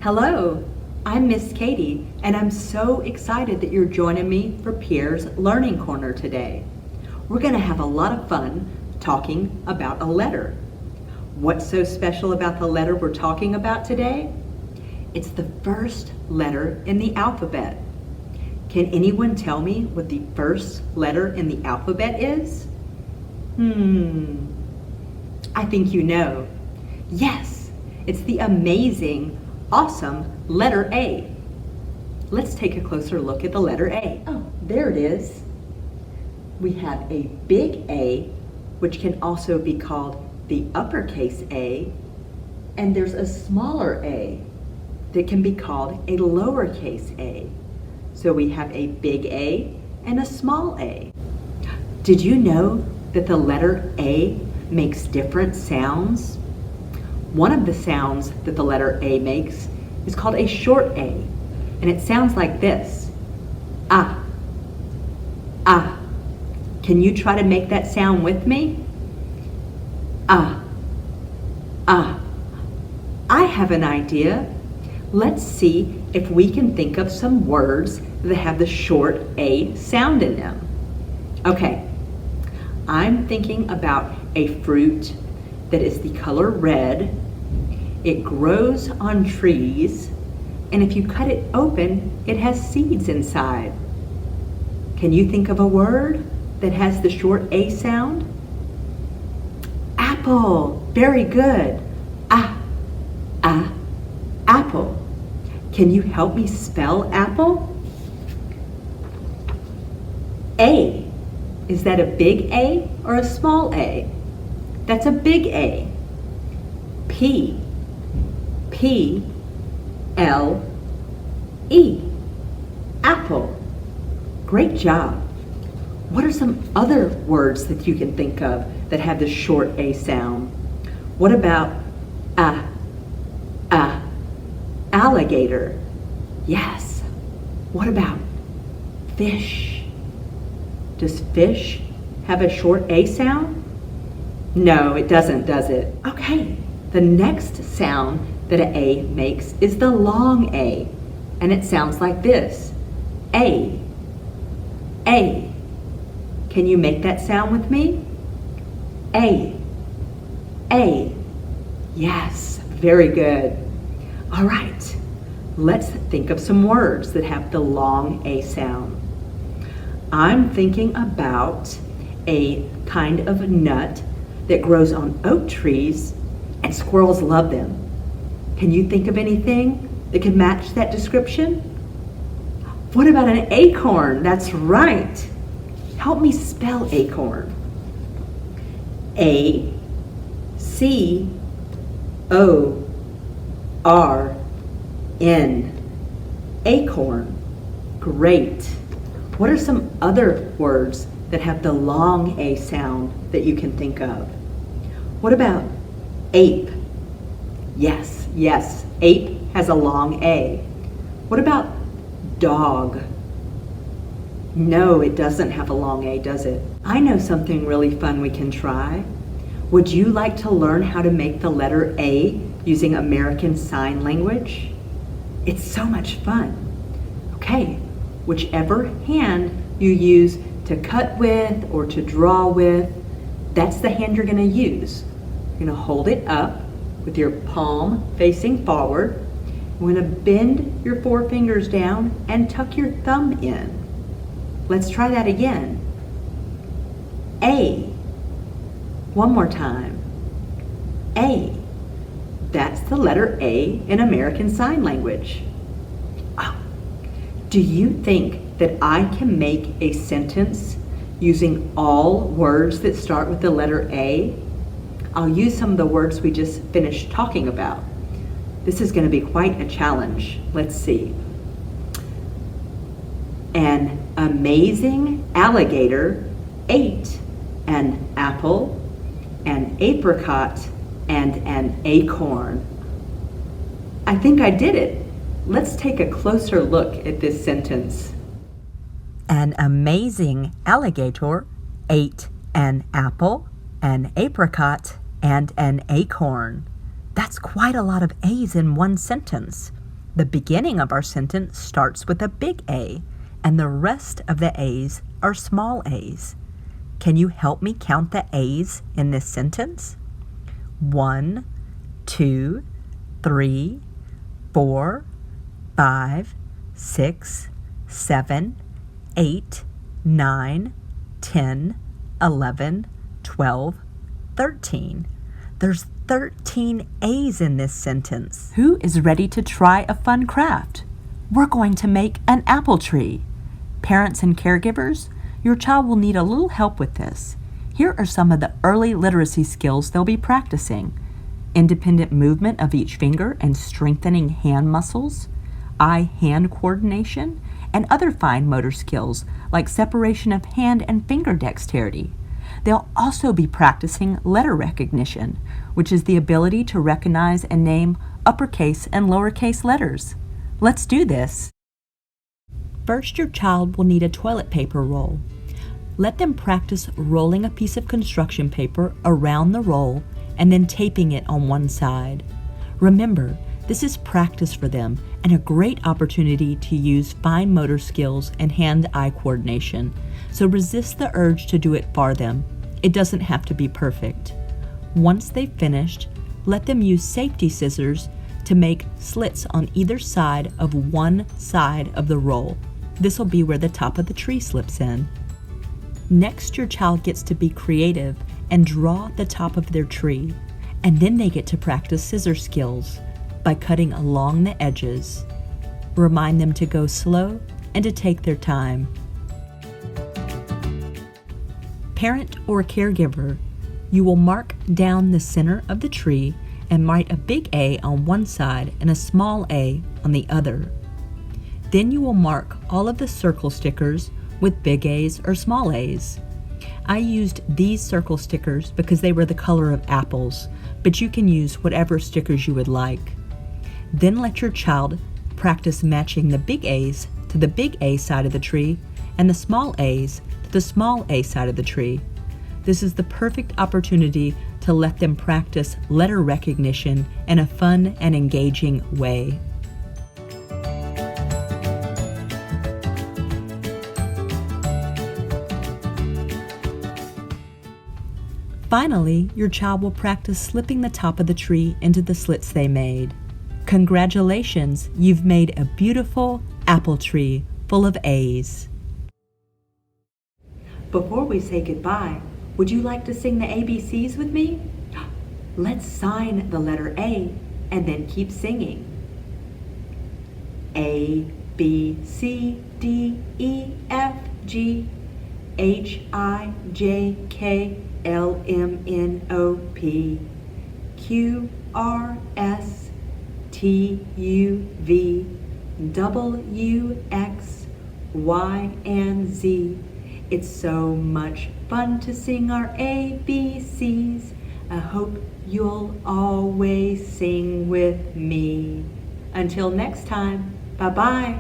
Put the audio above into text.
Hello, I'm Miss Katie, and I'm so excited that you're joining me for Pierre's Learning Corner today. We're going to have a lot of fun talking about a letter. What's so special about the letter we're talking about today? It's the first letter in the alphabet. Can anyone tell me what the first letter in the alphabet is? I think you know. Yes, it's the amazing, awesome letter A. Let's take a closer look at the letter A. Oh, there it is. We have a big A, which can also be called the uppercase A, and there's a smaller A that can be called a lowercase a. So we have a big A and a small a. Did you know that the letter A makes different sounds? One of the sounds that the letter A makes is called a short A, and it sounds like this. Ah, ah. Can you try to make that sound with me? Ah, ah. I have an idea. Let's see if we can think of some words that have the short A sound in them. Okay, I'm thinking about a fruit that is the color red. It grows on trees, and if you cut it open, it has seeds inside. Can you think of a word that has the short A sound? Apple. Very good. Ah, apple. Can you help me spell apple? A. Is that a big A or a small A? That's a big A. P. P-L-E. Apple. Great job. What are some other words that you can think of that have the short A sound? What about alligator? Yes. What about fish? Does fish have a short A sound? No, it doesn't, does it? Okay, the next sound that an A makes is the long A, and it sounds like this. A. A. Can you make that sound with me? A. A. Yes, very good. All right, let's think of some words that have the long A sound. I'm thinking about a kind of nut that grows on oak trees, and squirrels love them. Can you think of anything that could match that description? What about an acorn? That's right. Help me spell acorn. A-C-O-R-N. Acorn. Great. What are some other words that have the long A sound that you can think of? What about ape? Yes, ape has a long A. What about dog? No, it doesn't have a long A, does it? I know something really fun we can try. Would you like to learn how to make the letter A using American Sign Language? It's so much fun. Okay, whichever hand you use to cut with or to draw with, that's the hand you're going to use. You're going to hold it up with your palm facing forward. You're going to bend your forefingers down and tuck your thumb in. Let's try that again. A. One more time. A. That's the letter A in American Sign Language. Oh. Do you think that I can make a sentence using all words that start with the letter A? I'll use some of the words we just finished talking about. This is going to be quite a challenge. Let's see. An amazing alligator ate an apple, an apricot, and an acorn. I think I did it. Let's take a closer look at this sentence. An amazing alligator ate an apple, an apricot, and an acorn. That's quite a lot of A's in one sentence. The beginning of our sentence starts with a big A, and the rest of the A's are small a's. Can you help me count the A's in this sentence? 1, 2, 3, 4, 5, 6, 7, 8, 9, 10, 11, 12, 13. There's 13 A's in this sentence. Who is ready to try a fun craft? We're going to make an apple tree. Parents and caregivers, your child will need a little help with this. Here are some of the early literacy skills they'll be practicing. Independent movement of each finger and strengthening hand muscles, eye-hand coordination, and other fine motor skills like separation of hand and finger dexterity. They'll also be practicing letter recognition, which is the ability to recognize and name uppercase and lowercase letters. Let's do this. First, your child will need a toilet paper roll. Let them practice rolling a piece of construction paper around the roll and then taping it on one side. Remember, this is practice for them and a great opportunity to use fine motor skills and hand-eye coordination, so resist the urge to do it for them. It doesn't have to be perfect. Once they've finished, let them use safety scissors to make slits on either side of one side of the roll. This will be where the top of the tree slips in. Next, your child gets to be creative and draw the top of their tree, and then they get to practice scissor skills by cutting along the edges. Remind them to go slow and to take their time. Parent or caregiver, you will mark down the center of the tree and write a big A on one side and a small A on the other. Then you will mark all of the circle stickers with big A's or small A's. I used these circle stickers because they were the color of apples, but you can use whatever stickers you would like. Then let your child practice matching the big A's to the big A side of the tree and the small A's to the small A side of the tree. This is the perfect opportunity to let them practice letter recognition in a fun and engaging way. Finally, your child will practice slipping the top of the tree into the slits they made. Congratulations, you've made a beautiful apple tree full of A's. Before we say goodbye, would you like to sing the ABCs with me? Let's sign the letter A and then keep singing. A, B, C, D, E, F, G, H, I, J, K, L, M, N, O, P, Q, R, S, T, U, V, W, X, Y, and Z. It's so much fun to sing our ABCs. I hope you'll always sing with me. Until next time, bye-bye.